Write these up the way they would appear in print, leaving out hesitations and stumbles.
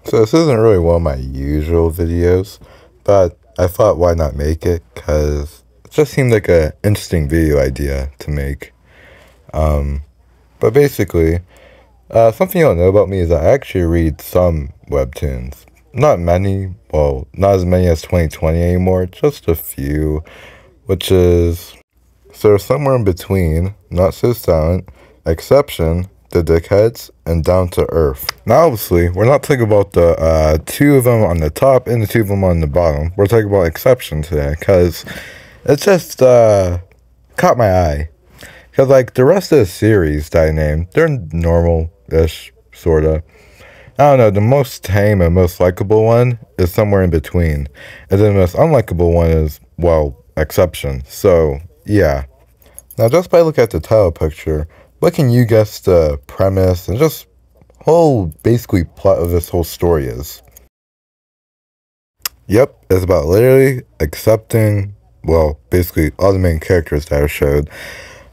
So this isn't really one of my usual videos, but I thought why not make it, because it just seemed like an interesting video idea to make. But basically, something you don't know about me is I actually read some webtoons. Not many, well, not as many as 2020 anymore, just a few, which is, so somewhere in between, Not So Silent, Acception, The Dickheads, and Down to Earth. Now, obviously, we're not talking about the two of them on the top and the two of them on the bottom. We're talking about Acception today, because it just caught my eye. Because, like, the rest of the series that I named, they're normal-ish, sorta. I don't know, the most tame and most likable one is somewhere in between. And then the most unlikable one is, well, Acception. So, yeah. Now, just by looking at the title picture, what can you guess the premise and just whole, basically, plot of this whole story is? Yep, it's about literally accepting, well, basically all the main characters that are showed.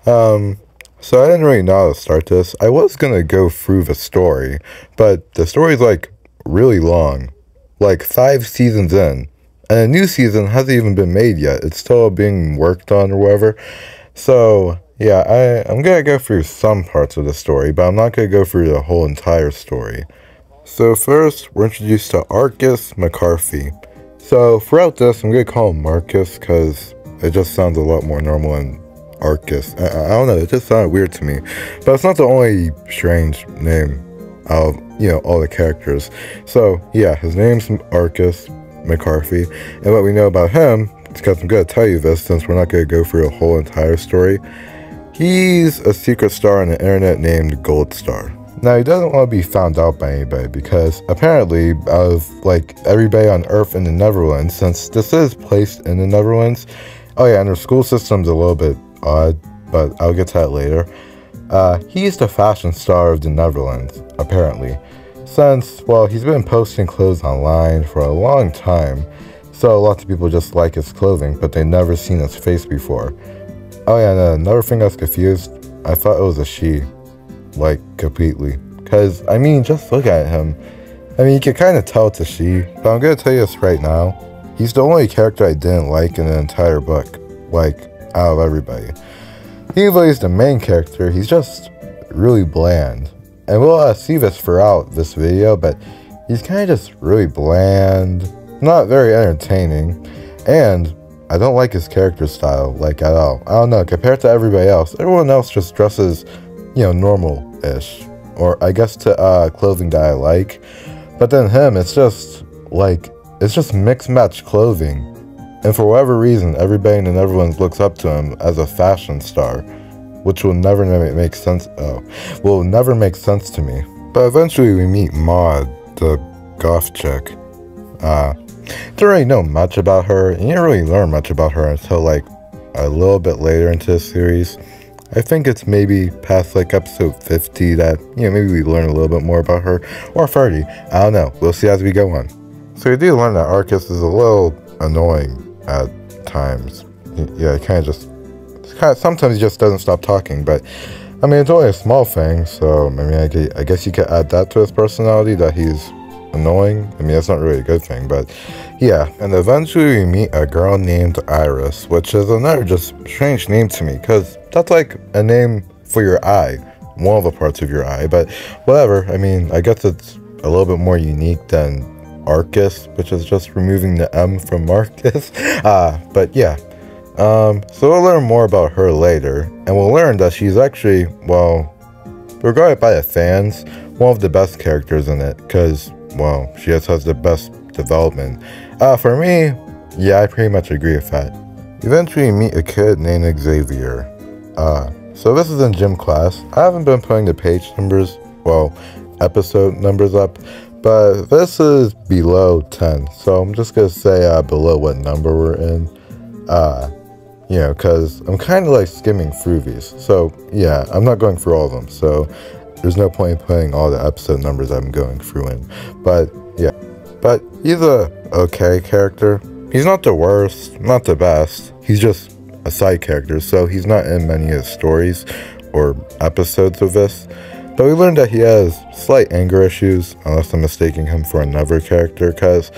So I didn't really know how to start this. I was gonna go through the story, but the story's like really long, like 5 seasons in, and a new season hasn't even been made yet. It's still being worked on or whatever. So yeah, I'm gonna go through some parts of the story, but I'm not gonna go through the whole entire story. So first, we're introduced to Arcus McCarthy. So throughout this, I'm gonna call him Marcus because it just sounds a lot more normal than Arcus. I don't know, it just sounded weird to me. But it's not the only strange name of, all the characters. So, yeah, his name's Arcus McCarthy. And what we know about him, because I'm going to tell you this since we're not going to go through a whole entire story, he's a secret star on the internet named Gold Star. Now, he doesn't want to be found out by anybody because apparently, out of, like, everybody on Earth in the Netherlands, since this is placed in the Netherlands, oh yeah, and their school system's a little bit odd, but I'll get to that later. He's the fashion star of the Netherlands, apparently. Since, well, he's been posting clothes online for a long time, so lots of people just like his clothing, but they've never seen his face before. Oh yeah, and another thing I was confused, I thought it was a she. Like, completely. Because, I mean, just look at him. I mean, you can kind of tell it's a she, but I'm going to tell you this right now. He's the only character I didn't like in the entire book. Like, out of everybody. Even though he's the main character, he's just really bland. And we'll see this throughout this video, but he's kind of just really bland, not very entertaining, and I don't like his character style, like, at all. I don't know, compared to everybody else, everyone else just dresses, normal-ish. Or, I guess to clothing that I like. But then him, it's just, like, it's just mixed-match clothing. And for whatever reason, everybody in the Netherlands looks up to him as a fashion star, which will never make sense. Will never make sense to me. But eventually, we meet Maud, the goth chick. Don't really know much about her, and you don't really learn much about her until like a little bit later into the series. I think it's maybe past like episode 50 that maybe we learn a little bit more about her, or 30. I don't know. We'll see as we go on. So we do learn that Arcus is a little annoying at times. Yeah, sometimes he just doesn't stop talking, but I mean, it's only a small thing, so I mean, I guess you could add that to his personality, that he's annoying. I mean, that's not really a good thing, but yeah. And eventually we meet a girl named Iris, which is another just strange name to me, because that's like a name for your eye, one of the parts of your eye, but whatever. I mean, I guess it's a little bit more unique than Arcus, which is just removing the M from Marcus. But yeah. So we'll learn more about her later, and we'll learn that she's actually, well, regarded by the fans, one of the best characters in it, because, well, she just has the best development. For me, yeah, I pretty much agree with that. Eventually, you meet a kid named Xavier. So this is in gym class. I haven't been putting the page numbers, well, episode numbers up, but this is below 10, so I'm just gonna say below what number we're in, because I'm kind of like skimming through these, so yeah, I'm not going through all of them, so there's no point in putting all the episode numbers I'm going through in, but yeah, but he's a okay character. He's not the worst, not the best, he's just a side character, so he's not in many of the stories or episodes of this. But we learned that he has slight anger issues, unless I'm mistaking him for another character, because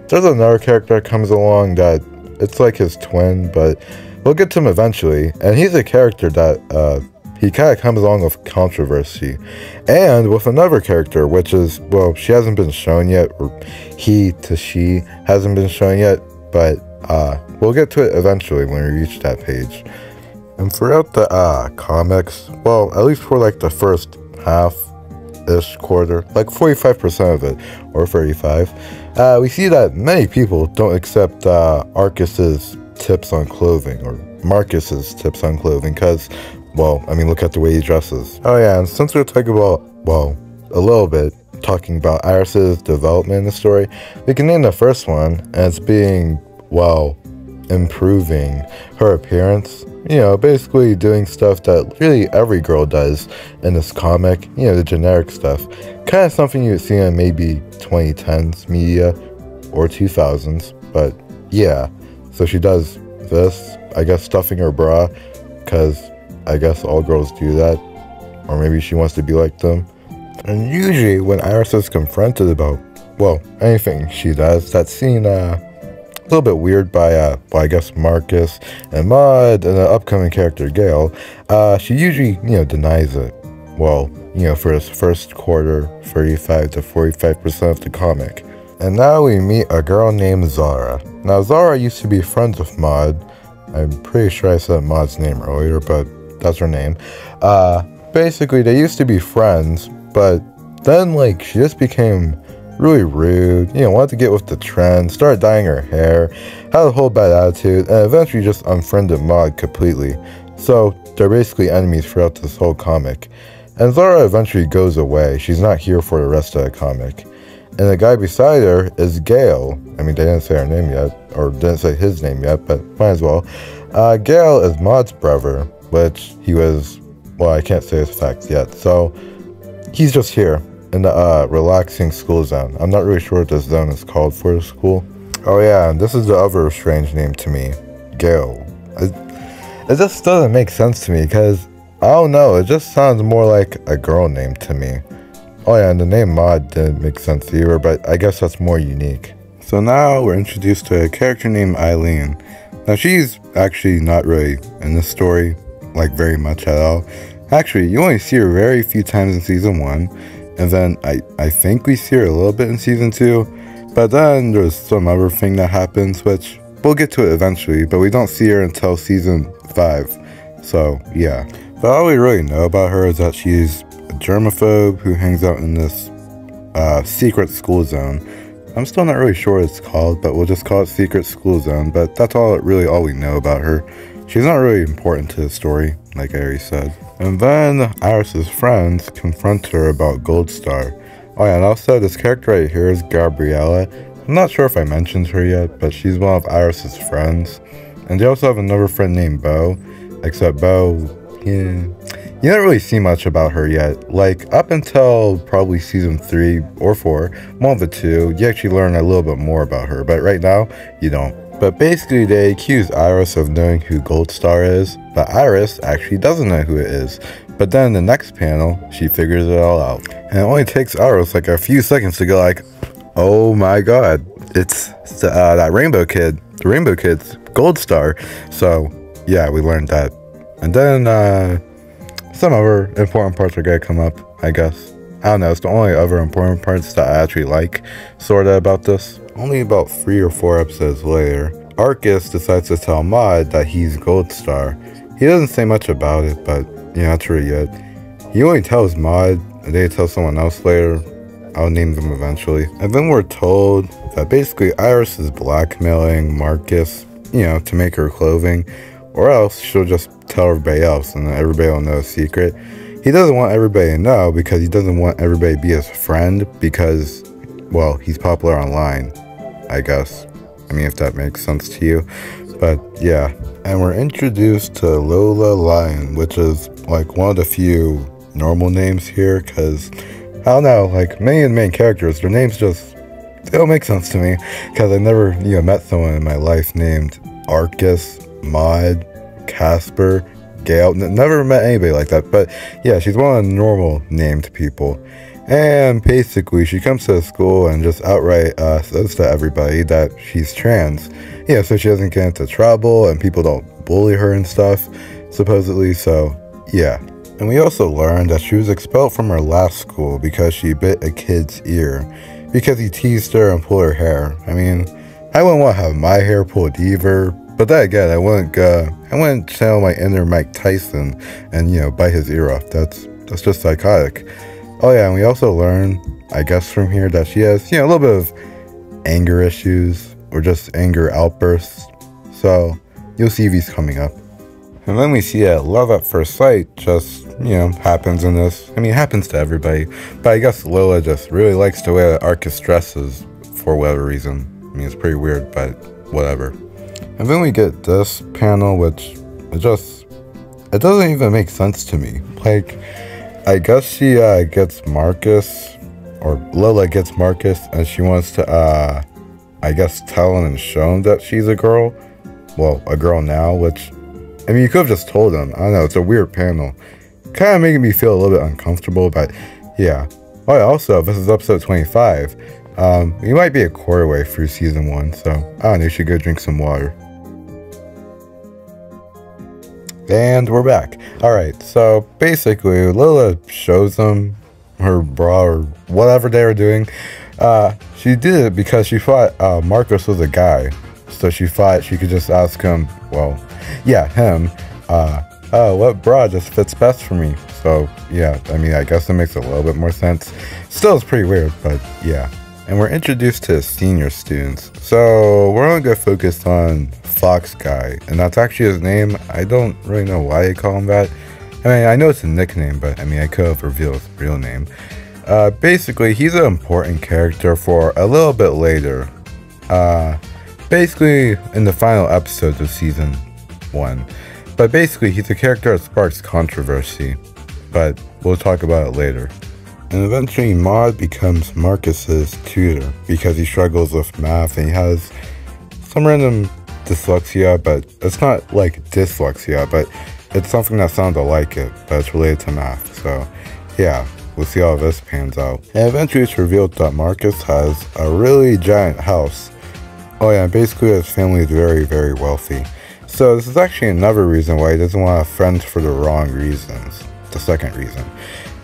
there's another character that comes along that it's like his twin, but we'll get to him eventually. And he's a character that he kind of comes along with controversy. And with another character, which is, well, she hasn't been shown yet, or he to she hasn't been shown yet, but we'll get to it eventually when we reach that page. And throughout the comics, well, at least for like the first half-ish quarter, like 45% of it, or 35, we see that many people don't accept Arcus's tips on clothing, or Marcus's tips on clothing, because, well, I mean, look at the way he dresses. Oh yeah, and since we're talking about, well, a little bit, talking about Iris's development in the story, we can name the first one as being, well, improving her appearance. You know, basically doing stuff that really every girl does in this comic, you know, the generic stuff. Kind of something you would see in maybe 2010s media or 2000s, but yeah. So she does this, I guess stuffing her bra, because I guess all girls do that, or maybe she wants to be like them. And usually when Iris is confronted about, well, anything she does, that's seen a little bit weird by, well, I guess Marcus and Maud and the upcoming character Gale, she usually, you know, denies it. Well, you know, for his first quarter, 35 to 45% of the comic. And now we meet a girl named Zara. Now, Zara used to be friends with Maud. I'm pretty sure I said Maud's name earlier, but that's her name. Basically, they used to be friends, but then, like, she just became really rude, you know, wanted to get with the trend, started dyeing her hair, had a whole bad attitude, and eventually just unfriended Maud completely. So they're basically enemies throughout this whole comic. And Zara eventually goes away. She's not here for the rest of the comic. And the guy beside her is Gale. I mean, they didn't say her name yet, or didn't say his name yet, but might as well. Gale is Maud's brother, which he was, well, I can't say his facts yet. So he's just here in the relaxing school zone. I'm not really sure what this zone is called for the school. Oh yeah, and this is the other strange name to me, Gale. It just doesn't make sense to me, because, I don't know, it just sounds more like a girl name to me. Oh yeah, and the name Maud didn't make sense either, but I guess that's more unique. So now we're introduced to a character named Eileen. Now she's actually not really in this story, like very much at all. Actually, you only see her very few times in season 1. And then I think we see her a little bit in season 2, but then there's some other thing that happens, which we'll get to it eventually, but we don't see her until season 5, so yeah. But all we really know about her is that she's a germaphobe who hangs out in this secret school zone. I'm still not really sure what it's called, but we'll just call it secret school zone, but that's really all we know about her. She's not really important to the story, like I already said. And then Iris's friends confront her about Gold Star. Oh yeah, and also this character right here is Gabriella. I'm not sure if I mentioned her yet, but she's one of Iris's friends. And they also have another friend named Bo, except Bo, you don't really see much about her yet. Like, up until probably season 3 or 4, one of the two, you actually learn a little bit more about her, but right now, you don't. But basically, they accuse Iris of knowing who Gold Star is, but Iris actually doesn't know who it is. But then in the next panel, she figures it all out. And it only takes Iris like a few seconds to go like, oh my god, it's that rainbow kid, the rainbow kid's Gold Star. So yeah, we learned that. And then some other important parts are gonna come up, I guess. I don't know, it's the only other important parts that I actually like, sorta, about this. Only about 3 or 4 episodes later, Arcus decides to tell Maud that he's Gold Star. He doesn't say much about it, but, you know, that's really it. He only tells Maud, and they tell someone else later. I'll name them eventually. And then we're told that basically Iris is blackmailing Marcus, you know, to make her clothing, or else she'll just tell everybody else, and then everybody will know a secret. He doesn't want everybody to know because he doesn't want everybody to be his friend because, well, he's popular online, I guess. I mean, if that makes sense to you. But yeah. And we're introduced to Lola Lion, which is like one of the few normal names here, because I don't know, like many of the main characters, their names just, they don't make sense to me, because I never, you know, met someone in my life named Arcus, Maud, Casper, Gail. Never met anybody like that, but yeah, she's one of the normal named people. And basically, she comes to the school and just outright says to everybody that she's trans. Yeah, so she doesn't get into trouble and people don't bully her and stuff, supposedly. So, yeah. And we also learned that she was expelled from her last school because she bit a kid's ear because he teased her and pulled her hair. I mean, I wouldn't want to have my hair pulled either, but then again, I wouldn't channel my inner Mike Tyson and, you know, bite his ear off. That's just psychotic. Oh yeah, and we also learn, I guess from here, that she has, you know, a little bit of anger issues or just anger outbursts. So you'll see these coming up. And then we see that love at first sight just, you know, happens in this. I mean, it happens to everybody. But I guess Lola just really likes the way that Arcus dresses for whatever reason. I mean, it's pretty weird, but whatever. And then we get this panel, which it doesn't even make sense to me. Like, I guess she gets Marcus, or Lola gets Marcus, and she wants to, I guess, tell him and show him that she's a girl. Well, a girl now, which, I mean, you could have just told him. I don't know, it's a weird panel. Kind of making me feel a little bit uncomfortable, but yeah. Oh, yeah, also, this is episode 25. You might be a quarter way through season 1, so I don't know, you should go drink some water. And we're back. Alright, so basically, Lola shows them her bra or whatever they were doing. She did it because she thought Marcus was a guy. So she thought she could just ask him, well, yeah, him, oh, what bra just fits best for me? So, yeah, I mean, I guess it makes a little bit more sense. Still, it's pretty weird, but yeah. And we're introduced to senior students. So we're only going to focus on Fox Guy, and that's actually his name. I don't really know why they call him that. I mean, I know it's a nickname, but I mean, I could have revealed his real name. Basically, he's an important character for a little bit later. Basically, in the final episodes of season 1. But basically, he's a character that sparks controversy. But we'll talk about it later. And eventually Maud becomes Marcus's tutor because he struggles with math and he has some random dyslexia, but it's not like dyslexia, but it's something that sounds like it, but it's related to math. So yeah, we'll see how this pans out. And eventually it's revealed that Marcus has a really giant house. Oh yeah, basically his family is very, very wealthy. So this is actually another reason why he doesn't want to have friends for the wrong reasons. The second reason.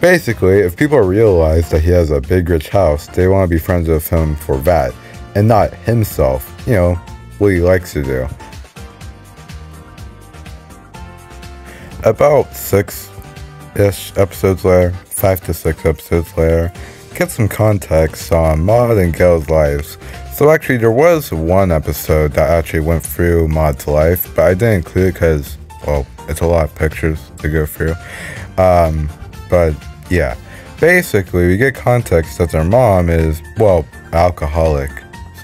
Basically, if people realize that he has a big rich house, they want to be friends with him for that, and not himself, you know, what he likes to do. About 6-ish episodes later, 5 to 6 episodes later, get some context on Maud and Gail's lives. So actually, there was one episode that actually went through Maud's life, but I didn't include it because, well, it's a lot of pictures to go through. But yeah, basically we get context that their mom is, well, alcoholic.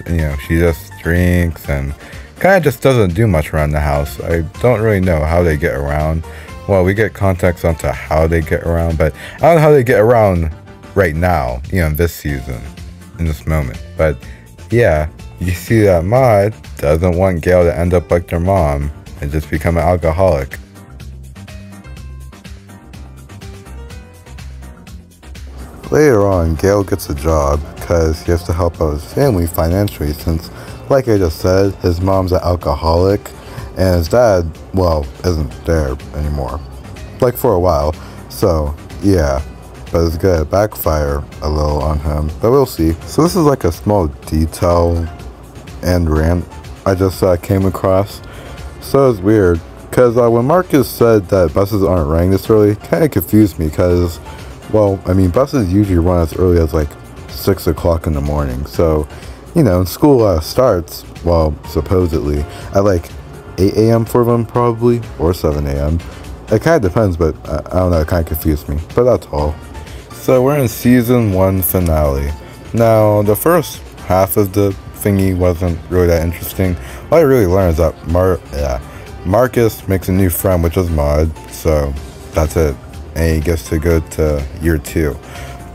You know, she just drinks and kind of just doesn't do much around the house. I don't really know how they get around. Well, we get context onto how they get around, but I don't know how they get around right now, you know, this season, in this moment. But yeah, you see that Maud doesn't want Gail to end up like their mom and just become an alcoholic. Later on, Gail gets a job because he has to help out his family financially since, like I just said, his mom's an alcoholic and his dad, well, isn't there anymore. Like for a while. So, yeah. But it's gonna backfire a little on him, but we'll see. So this is like a small detail and rant I just came across. So it's weird because when Marcus said that buses aren't running this early, it kind of confused me because, well, I mean, buses usually run as early as like 6 o'clock in the morning. So, you know, school starts, well, supposedly, at like 8 a.m. for them probably, or 7 a.m. It kind of depends, but I don't know, it kind of confused me. But that's all. So we're in season 1 finale. Now, the first half of the thingy wasn't really that interesting. All I really learned is that Marcus makes a new friend, which is Maud. So that's it. And he gets to go to year 2.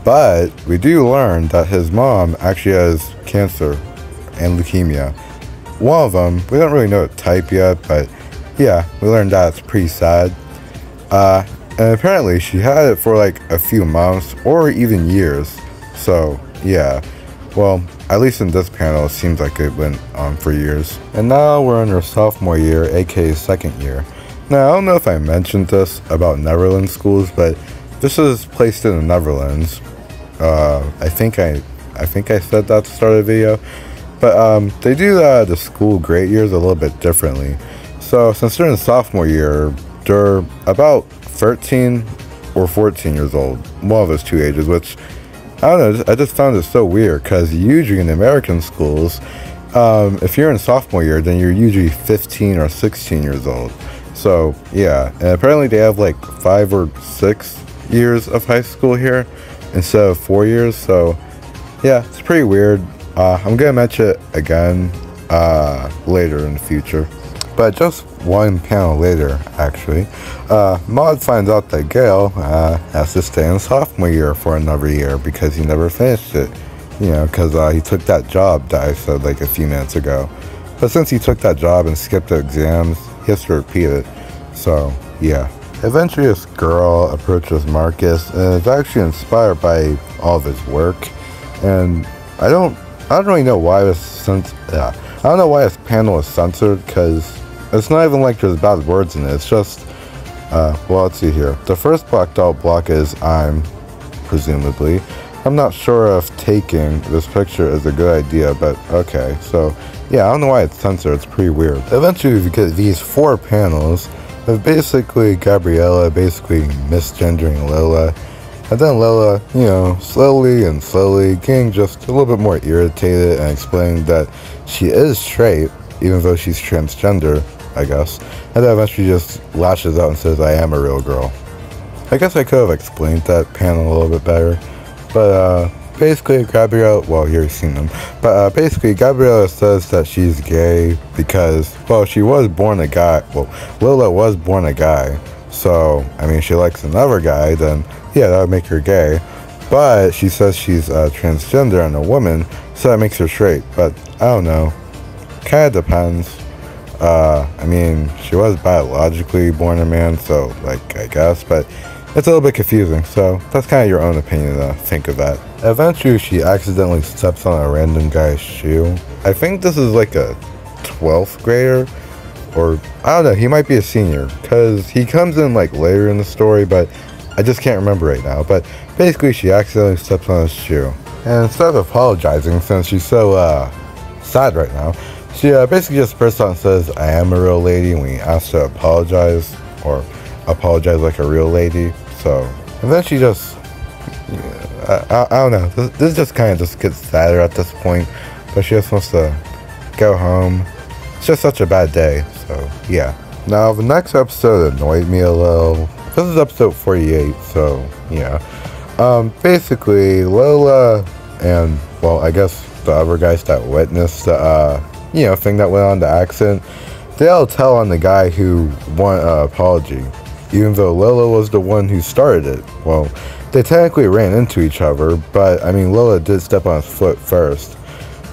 But we do learn that his mom actually has cancer and leukemia. One of them, we don't really know the type yet, but yeah, we learned that. It's pretty sad. And apparently she had it for like a few months or even years. So yeah, well, at least in this panel it seems like it went on for years. And now we're in her sophomore year, aka second year. Now I don't know if I mentioned this about Netherlands schools, but this is placed in the Netherlands. I think I said that at the start of the video. But they do the school grade years a little bit differently. So since they're in sophomore year, they're about 13 or 14 years old, one of those two ages, which I don't know, I just found it so weird, because usually in American schools, if you're in sophomore year, then you're usually 15 or 16 years old. So yeah, and apparently they have like 5 or 6 years of high school here instead of 4 years. So yeah, it's pretty weird. I'm gonna mention it again later in the future. But just one panel later, actually, Maud finds out that Gale has to stay in sophomore year for another year because he never finished it. You know, because he took that job that I said like a few minutes ago. But since he took that job and skipped the exams, he has to repeat it. So, yeah. Eventually this girl approaches Marcus and is actually inspired by all of his work. And I don't really know why I don't know why this panel is censored, because it's not even like there's bad words in it. It's just, well, let's see here. The first blacked out block is I'm, presumably. I'm not sure if taking this picture is a good idea, but okay. So, yeah, I don't know why it's censored. It's pretty weird. Eventually, we get these 4 panels of basically Gabriella basically misgendering Lola. And then Lola, you know, slowly getting just a little bit more irritated and explaining that she is straight, even though she's transgender, I guess. And then eventually just lashes out and says, I am a real girl. I guess I could have explained that panel a little bit better. But basically Gabriella, well, you've already seen them. But basically Gabriella says that she's gay because, well, she was born a guy. Well, Lola was born a guy. So, I mean, she likes another guy, then yeah, that would make her gay. But she says she's transgender and a woman, so that makes her straight. But I don't know. Kind of depends. I mean, she was biologically born a man, so, like, I guess. But it's a little bit confusing, so that's kind of your own opinion to think of that. Eventually, she accidentally steps on a random guy's shoe. I think this is like a 12th grader. Or, I don't know, he might be a senior, because he comes in like later in the story, but I just can't remember right now. But basically she accidentally steps on his shoe, and instead of apologizing, since she's so sad right now, she basically just bursts out and says, I am a real lady, and we asked to apologize, or apologize like a real lady. So, and then she just, I don't know, this just kind of just gets sadder at this point, but she just wants to go home. It's just such a bad day, so yeah. Now, the next episode annoyed me a little. This is episode 48, so yeah. Basically, Lola and, well, I guess the other guys that witnessed the, you know, thing that went on, the accident, they all tell on the guy who won an apology, even though Lola was the one who started it. Well, they technically ran into each other, but, I mean, Lola did step on his foot first.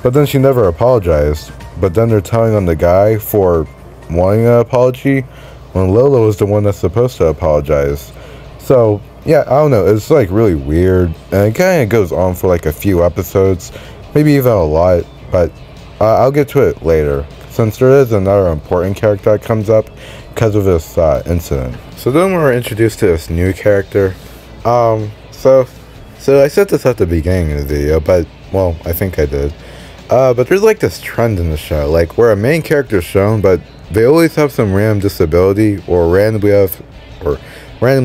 But then she never apologized. But then they're telling on the guy for wanting an apology when Lola was the one that's supposed to apologize. So, yeah, I don't know. It's like really weird. And it kind of goes on for like a few episodes. Maybe even a lot. But I'll get to it later, since there is another important character that comes up because of this incident. So then we're introduced to this new character. So I said this at the beginning of the video, but, well, I think I did. But there's like this trend in the show, like where a main character is shown, but they always have some random disability, or randomly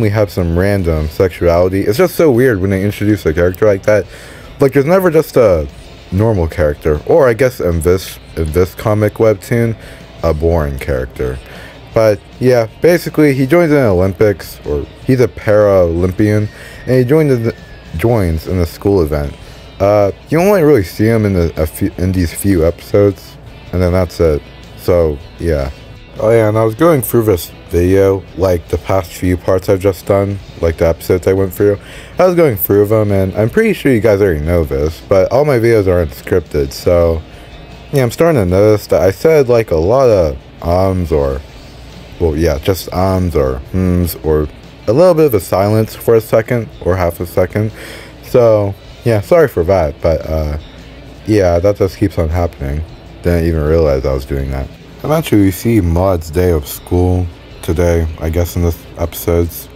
have some random sexuality. It's just so weird when they introduce a character like that. Like, there's never just a normal character, or I guess in this comic webtoon, a boring character. But yeah, basically he joins in the Olympics, or he's a para-Olympian, and he joins in the school event. You only really see him in these few episodes, and then that's it. So yeah. Oh yeah, and I was going through this video, like the past few parts I've just done, like the episodes I went through. I was going through them, and I'm pretty sure you guys already know this, but all my videos aren't scripted, so yeah, I'm starting to notice that I said like a lot of or, well, yeah, just or hmms, or a little bit of a silence for a second or half a second. So yeah, sorry for that, but yeah, that just keeps on happening. Didn't even realize I was doing that. Eventually we see Maud's day of school today, I guess, in this episodes,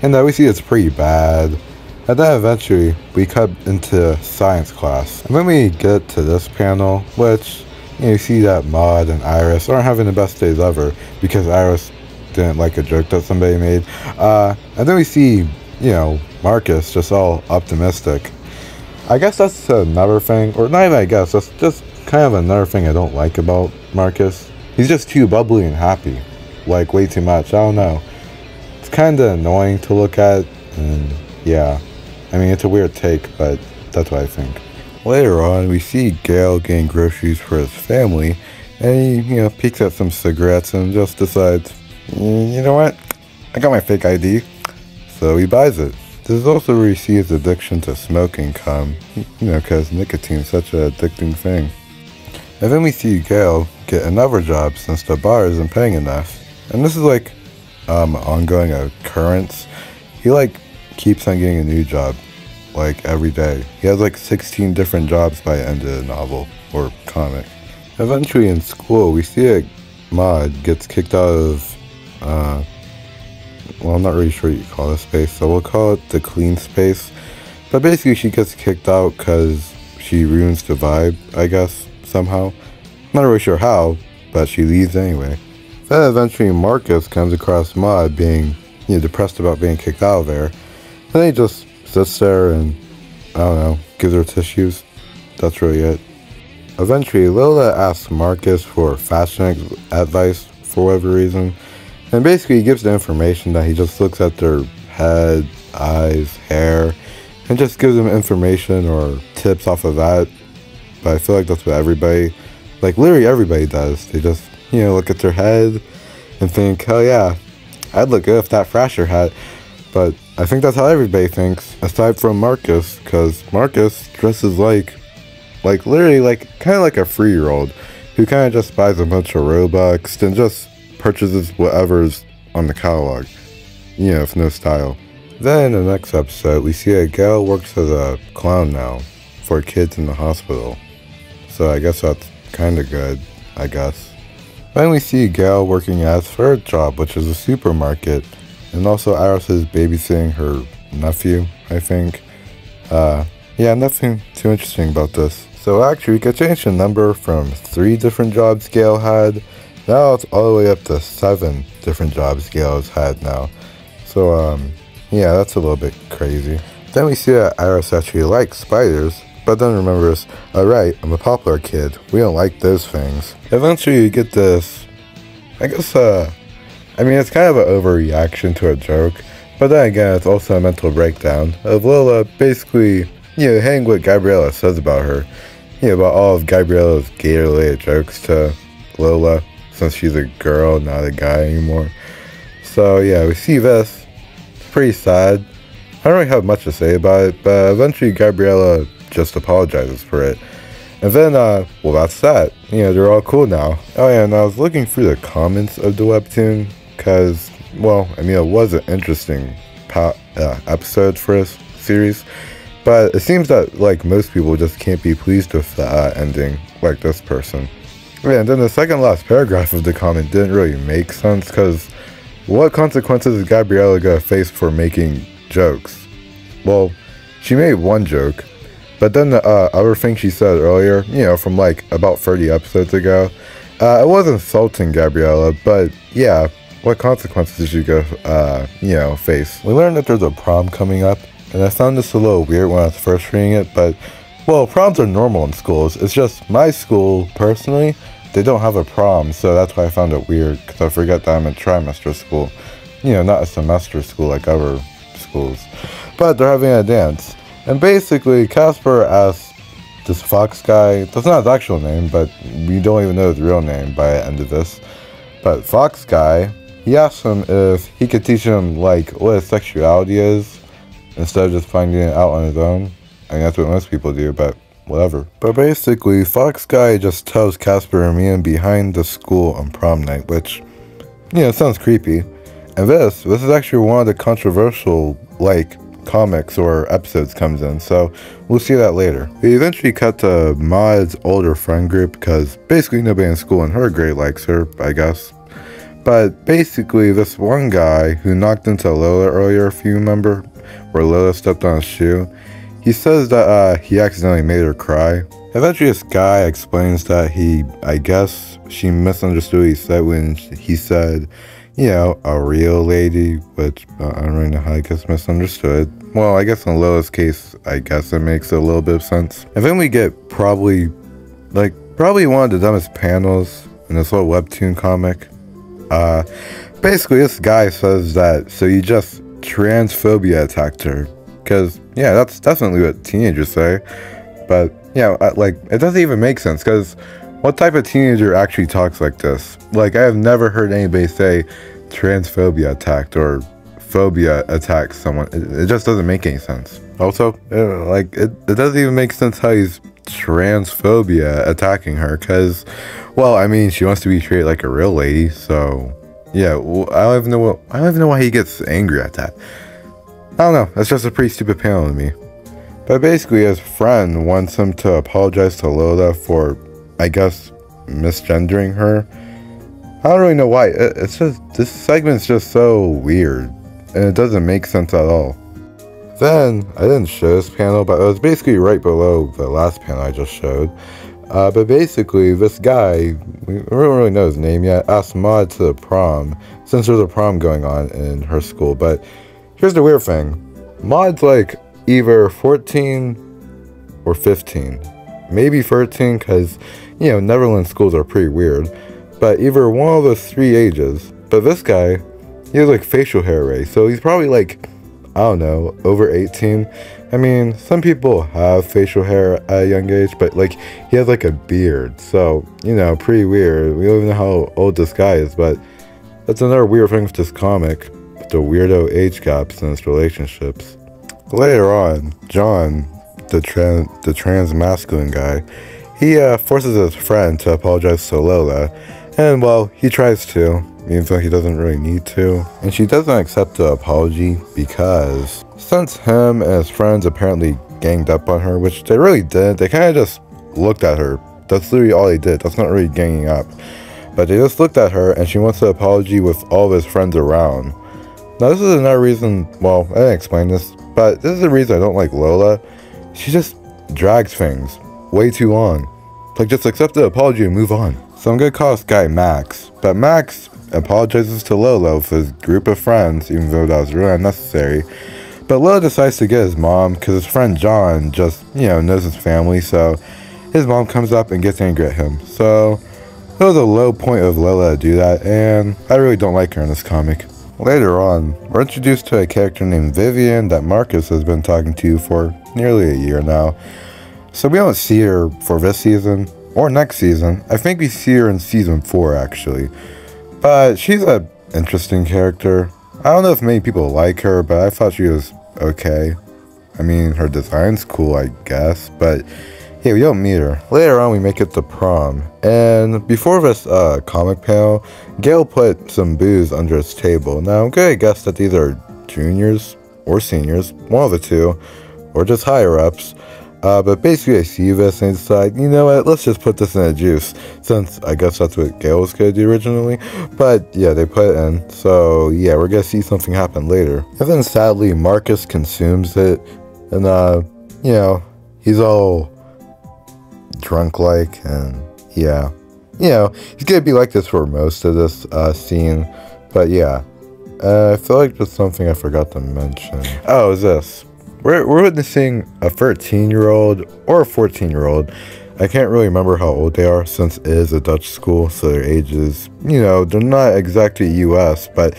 and we see it's pretty bad. And then eventually we cut into science class, and when we get to this panel, which you see that Maud and Iris aren't having the best days ever because Iris didn't like a joke that somebody made, and then we see Marcus just all optimistic. I guess that's another thing, or not even I guess, that's just kind of another thing I don't like about Marcus. He's just too bubbly and happy, like way too much. I don't know, it's kind of annoying to look at, and yeah, I mean, it's a weird take, but that's what I think. Later on, we see Gale getting groceries for his family, and he, peeks at some cigarettes and just decides, you know what, I got my fake ID, so he buys it. This is also where we see his addiction to smoking come, because nicotine's such an addicting thing. And then we see Gale get another job since the bar isn't paying enough. And this is like ongoing occurrence. He keeps on getting a new job every day. He has 16 different jobs by the end of the novel or comic. Eventually in school we see Maud gets kicked out of well, I'm not really sure what you call this space, so we'll call it the clean space. But basically she gets kicked out because she ruins the vibe, I guess, somehow. Not really sure how, but she leaves anyway. Then eventually Marcus comes across Maud being depressed about being kicked out of there. And he just sits there and, I don't know, gives her tissues. That's really it. Eventually Lola asks Marcus for fashion advice for whatever reason. And basically he gives the information that he just looks at their head, eyes, hair, and just gives them information or tips off of that. But I feel like that's what everybody, literally everybody does. They just, look at their head and think, hell yeah, I'd look good if that Thrasher hat. But I think that's how everybody thinks, aside from Marcus, because Marcus dresses literally kind of like a 3-year-old who kind of just buys a bunch of Robux and just purchases whatever's on the catalog, with no style. Then in the next episode, we see a gal works as a clown now for kids in the hospital. So I guess that's kind of good, I guess. Then we see Gal working at his third job, which is a supermarket, and also Iris is babysitting her nephew, I think. Yeah, nothing too interesting about this. So actually, we could change the number from 3 different jobs Gale had. Now it's all the way up to 7 different jobs Gale has had now. So, yeah, that's a little bit crazy. Then we see that Iris actually likes spiders, but then remembers, alright, I'm a popular kid, we don't like those things. Eventually you get this, I guess, I mean, it's kind of an overreaction to a joke, but then again, it's also a mental breakdown of Lola basically, hearing what Gabriella says about her, about all of Gabriella's gay-related jokes to Lola, since she's a girl, not a guy anymore. So yeah, we see this. It's pretty sad. I don't really have much to say about it, but eventually Gabriella just apologizes for it. And then, well, that's that. They're all cool now. Oh yeah, and I was looking through the comments of the Webtoon, because, well, I mean, it was an interesting episode for this series, but it seems that, most people just can't be pleased with the ending, like this person. Yeah, and then the second last paragraph of the comment didn't really make sense, because what consequences is Gabriella gonna face for making jokes? Well, she made one joke, but then the other thing she said earlier, from about 30 episodes ago, it was insulting Gabriella, but yeah, what consequences did she go, face? We learned that there's a prom coming up, and I found this a little weird when I was first reading it, but, well, proms are normal in schools. It's just my school, personally, they don't have a prom, so that's why I found it weird, because I forget that I'm in trimester school. Not a semester school like other schools. But they're having a dance. And basically, Casper asks this Fox guy, that's not his actual name, but we don't even know his real name by the end of this. But Fox guy, he asks him if he could teach him, what his sexuality is, instead of just finding it out on his own. I mean, that's what most people do, but whatever. But basically, Fox guy just tells Casper and me behind the school on prom night, which, sounds creepy. And this is actually one of the controversial, like, comics or episodes comes in, so we'll see that later. We eventually cut to Maud's older friend group, because basically nobody in school in her grade likes her, I guess. But basically, this one guy who knocked into Lola earlier, if you remember, where Lola stepped on his shoe, he says that he accidentally made her cry. Eventually, this guy explains that I guess she misunderstood what he said when he said, you know, a real lady, which I don't really know how I guess misunderstood. Well, I guess in Lola's case, I guess it makes a little bit of sense. And then we get probably one of the dumbest panels in this whole Webtoon comic. Basically, this guy says that, so you just transphobia attacked her. Because, yeah, that's definitely what teenagers say. But, yeah, it doesn't even make sense, because what type of teenager actually talks like this? Like, I have never heard anybody say transphobia attacked or phobia attacks someone. It just doesn't make any sense. Also, it doesn't even make sense how he's transphobia attacking her, because, well, I mean, she wants to be treated like a real lady, so, yeah, well, I don't even know why he gets angry at that. I don't know, that's just a pretty stupid panel to me. But basically, his friend wants him to apologize to Lola for, I guess, misgendering her. I don't really know why. It's just, this segment's just so weird, and it doesn't make sense at all. Then, I didn't show this panel, but it was basically right below the last panel I just showed. But basically, this guy, we don't really know his name yet, asked Maud to the prom, since there's a prom going on in her school. But here's the weird thing. Maud's like either 14 or 15. Maybe 13, because, you know, Netherlands schools are pretty weird. But either one of those three ages. But this guy, he has like facial hair array, so he's probably like, I don't know, over 18. I mean, some people have facial hair at a young age, but like, he has like a beard, so, you know, pretty weird. We don't even know how old this guy is, but that's another weird thing with this comic, with the weirdo age gaps in its relationships. Later on, John, the trans masculine guy, he forces his friend to apologize to Lola, and well, he tries to, even though he doesn't really need to. And she doesn't accept the apology because since him and his friends apparently ganged up on her, which they really did, they kind of just looked at her. That's literally all they did. That's not really ganging up. But they just looked at her, and she wants an apology with all of his friends around. Now this is another reason, well, I didn't explain this, but this is the reason I don't like Lola. She just drags things way too long. Like, just accept the apology and move on. So I'm gonna call this guy Max, but Max apologizes to Lola with his group of friends, even though that was really unnecessary. But Lola decides to get his mom, because his friend John just, you know, knows his family, so his mom comes up and gets angry at him. So it was a low point of Lola to do that, and I really don't like her in this comic. Later on, we're introduced to a character named Vivian that Marcus has been talking to for nearly a year now. So we don't see her for this season, or next season. I think we see her in season 4, actually. But she's an interesting character. I don't know if many people like her, but I thought she was okay. I mean, her design's cool, I guess, but yeah, we don't meet her. Later on, we make it to prom, and before this comic panel, Gail put some booze under his table. Now, I'm gonna guess that these are juniors or seniors, one of the two, or just higher-ups. But basically I see this and I decide, you know what, let's just put this in a juice, since I guess that's what Gail was going to do originally. But yeah, they put it in, so yeah, we're going to see something happen later. And then sadly, Marcus consumes it, and you know, he's all drunk-like, and yeah, you know, he's going to be like this for most of this scene. But yeah, I feel like there's something I forgot to mention. Oh, is this. We're witnessing a 13-year-old or a 14-year-old. I can't really remember how old they are, since it is a Dutch school, so their ages, you know, they're not exactly US, but,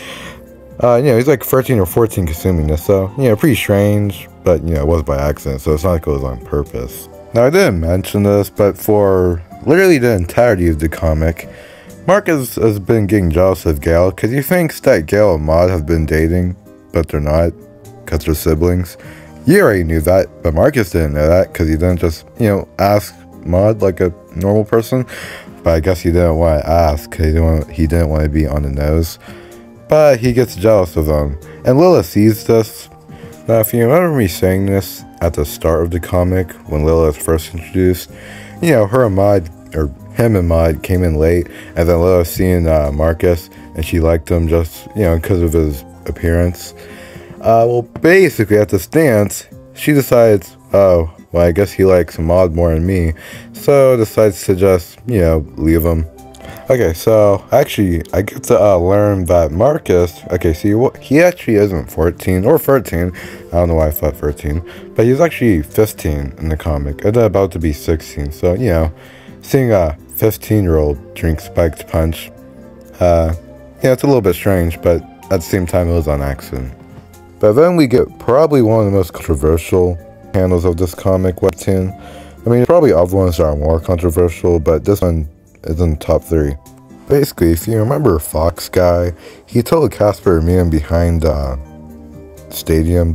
you know, he's like 13 or 14 consuming this, so, you know, pretty strange, but, you know, it was by accident, so it's not like it was on purpose. Now, I didn't mention this, but for literally the entirety of the comic, Marcus has been getting jealous of Gail, because he thinks that Gail and Maud have been dating, but they're not, because they're siblings. You already knew that, but Marcus didn't know that, because he didn't just, you know, ask Maud like a normal person. But I guess he didn't want to ask, because he didn't want to be on the nose. but he gets jealous of them. And Lilith sees this. Now, if you remember me saying this at the start of the comic, when Lilith first introduced, him and Maud came in late, and then Lilith seeing Marcus, and she liked him just, because of his appearance. Well, basically, at this dance, she decides, oh, well, I guess he likes Maud more than me, so decides to just, leave him. Okay, so actually, I get to learn that Marcus, he actually isn't 14 or 13. I don't know why I thought 13, but he's actually 15 in the comic, and then about to be 16. So, seeing a 15-year-old drink spiked punch, it's a little bit strange, but at the same time, it was on accident. But then we get probably one of the most controversial panels of this comic, Webtoon. I mean, probably other ones that are more controversial, but this one is in the top 3. Basically, if you remember Fox Guy, he told Casper to meet him behind Stadium. I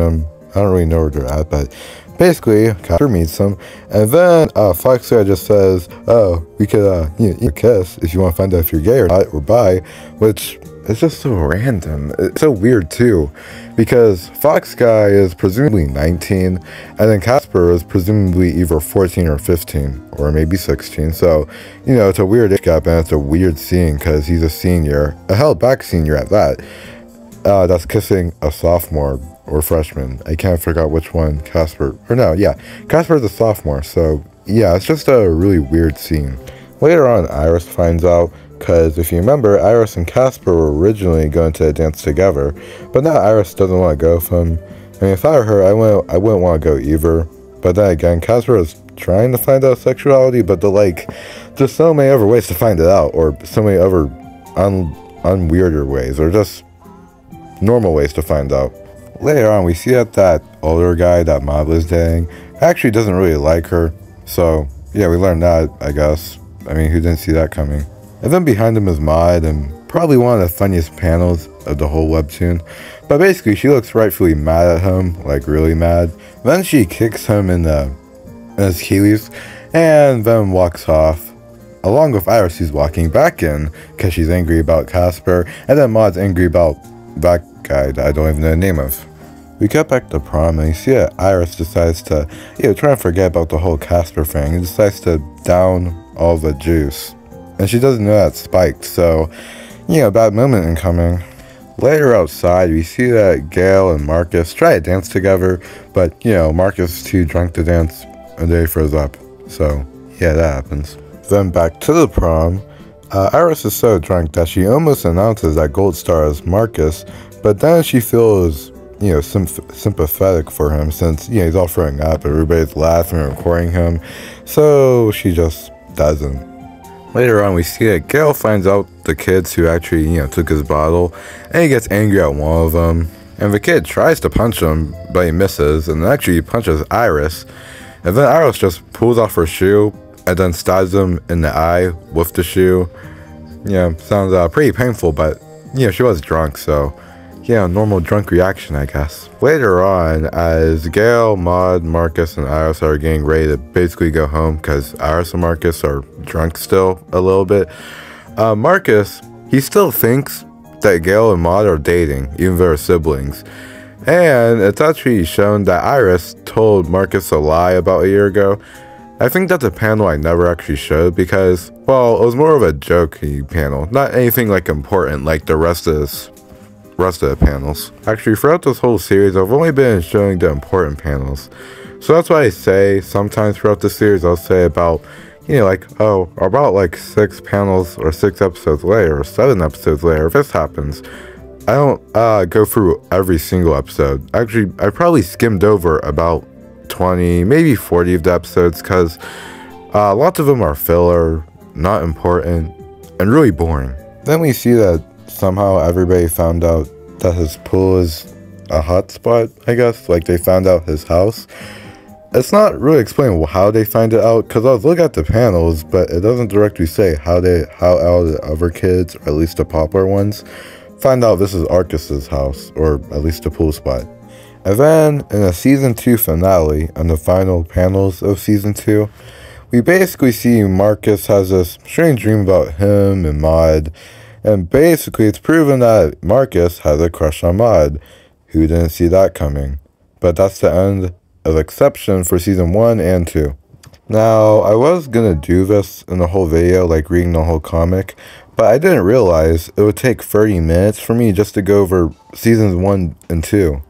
don't really know where they're at, but basically, Casper meets him, and then Fox Guy just says, oh, we could kiss if you want to find out if you're gay or not, or bi, which is just so random. It's so weird too, because Fox Guy is presumably 19, and then Casper is presumably either 14 or 15, or maybe 16, so, it's a weird age gap, and it's a weird scene, because he's a senior, a held back senior at that, that's kissing a sophomore, or freshman. I can't figure out which one Casper's a sophomore, so, yeah, it's just a really weird scene. Later on, Iris finds out, because if you remember, Iris and Casper were originally going to dance together, but now Iris doesn't want to go with him. I mean, if I were her, I wouldn't want to go either. But then again, Casper is trying to find out sexuality, but there's so many other ways to find it out, or so many other unweirder ways, or just normal ways to find out. Later on, we see that older guy that Maud was dating actually doesn't really like her, so yeah, we learned that, I guess. I mean, who didn't see that coming? And then behind him is Maud, and probably one of the funniest panels of the whole webtoon. But basically, she looks rightfully mad at him, like really mad. Then she kicks him in his Achilles, and then walks off. Along with Iris, who's walking back in, because she's angry about Casper, and then Maud's angry about that guy that I don't even know the name of. We get back to prom, and you see that Iris decides to, try and forget about the whole Casper thing, and decides to down all the juice. And she doesn't know that's spiked, so, bad moment incoming. Later outside, we see that Gail and Marcus try to dance together, but, Marcus is too drunk to dance, and they froze up. So, yeah, that happens. Then back to the prom, Iris is so drunk that she almost announces that Gold Star is Marcus, but then she feels, sympathetic for him since, he's all throwing up, everybody's laughing and recording him, so she just doesn't. Later on, we see that Gail finds out the kids who actually, took his bottle, and he gets angry at one of them, and the kid tries to punch him, but he misses, and actually he punches Iris, and then Iris just pulls off her shoe, and then stabs him in the eye with the shoe. Sounds pretty painful, but, she was drunk, so, normal drunk reaction, I guess. Later on, as Gail, Maud, Marcus, and Iris are getting ready to basically go home, because Iris and Marcus are drunk still a little bit, Marcus, he still thinks that Gail and Maud are dating, even though they're siblings. And it's actually shown that Iris told Marcus a lie about a year ago. I think that's a panel I never actually showed because, well, it was more of a jokey panel, not anything like important like the rest of the panels. Actually, throughout this whole series, I've only been showing the important panels. So that's why I say sometimes throughout the series, I'll say about, about like 6 panels or 6 episodes later or 7 episodes later, if this happens. I don't go through every single episode. Actually, I probably skimmed over about 20, maybe 40 of the episodes because lots of them are filler, not important, and really boring. Then we see that somehow everybody found out that his pool is a hotspot, I guess. Like, they found out his house. It's not really explained how they find it out, because I was looking at the panels, but it doesn't directly say how all the other kids, or at least the popular ones, find out this is Arcus's house, or at least the pool spot. And then, in a Season 2 finale, on the final panels of Season 2, we basically see Marcus has this strange dream about him and Maud, And basically, it's proven that Marcus has a crush on Maud. Who didn't see that coming? But that's the end of Acception for Season 1 and 2. Now, I was gonna do this in the whole video, like reading the whole comic, but I didn't realize it would take 30 minutes for me just to go over Seasons 1 and 2.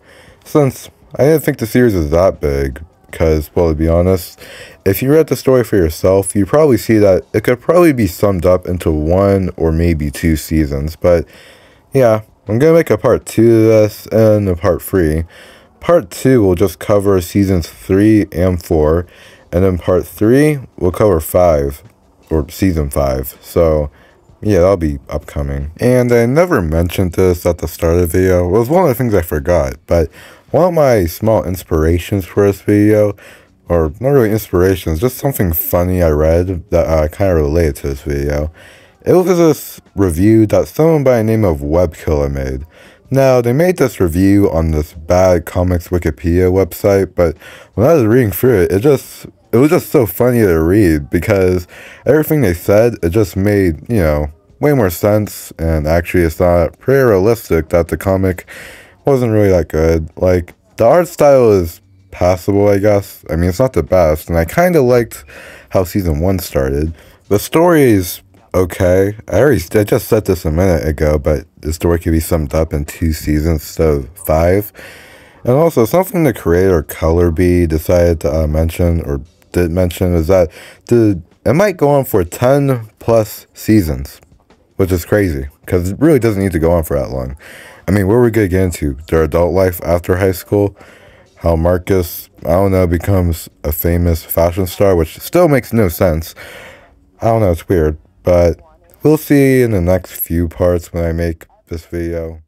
Since I didn't think the series was that big, because, well, to be honest, if you read the story for yourself, you probably see that it could probably be summed up into 1 or maybe 2 seasons, but yeah, I'm gonna make a part 2 to this and a part 3. Part 2 will just cover Seasons 3 and 4, and then part 3 will cover 5, or Season 5, so yeah, that'll be upcoming. And I never mentioned this at the start of the video. It was one of the things I forgot, but one of my small inspirations for this video, or not really inspirations, just something funny I read that kind of related to this video. It was this review that someone by the name of Webkiller made. Now, they made this review on this bad comics Wikipedia website, but when I was reading through it, it was just so funny to read because everything they said, it just made, way more sense, and actually it's not pretty realistic that the comic wasn't really that good. Like, the art style is passable, I guess. I mean, it's not the best, and I kind of liked how Season 1 started. The story is okay. I just said this a minute ago, but the story could be summed up in 2 seasons instead of 5. And also, something the creator Color Bee decided to mention, or did mention, is that it might go on for 10 plus seasons, which is crazy, because it really doesn't need to go on for that long. I mean, what are we going to get into? Their adult life after high school? How Marcus, I don't know, becomes a famous fashion star, which still makes no sense. I don't know, it's weird. But we'll see in the next few parts when I make this video.